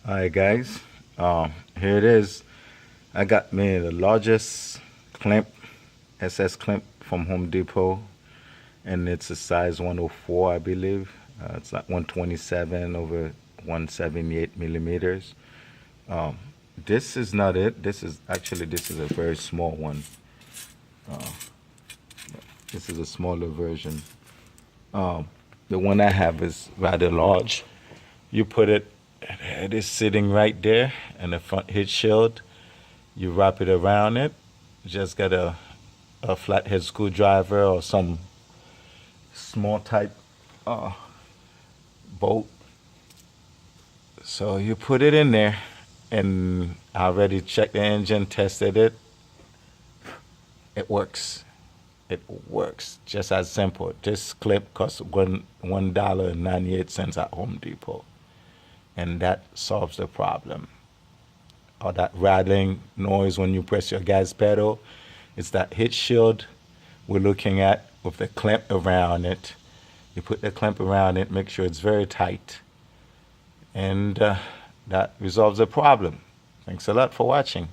Alright guys, here it is. I got me the largest clamp, SS clamp from Home Depot, and it's a size 104, I believe. It's like 127 over 178 millimeters. Um, this is not it. This is a very small one. Uh, this is a smaller version. Um, the one I have is rather large. You put it is sitting right there in the front head shield. You wrap it around it. Just got a flathead screwdriver or some small type uh, bolt. So you put it in there, and I already checked the engine, tested it. It works. It works. Just as simple. This clip costs $1.98 at Home Depot, and that solves the problem. Or that rattling noise when you press your gas pedal. It's that heat shield we're looking at with the clamp around it. You put the clamp around it, make sure it's very tight, and that resolves the problem. Thanks a lot for watching.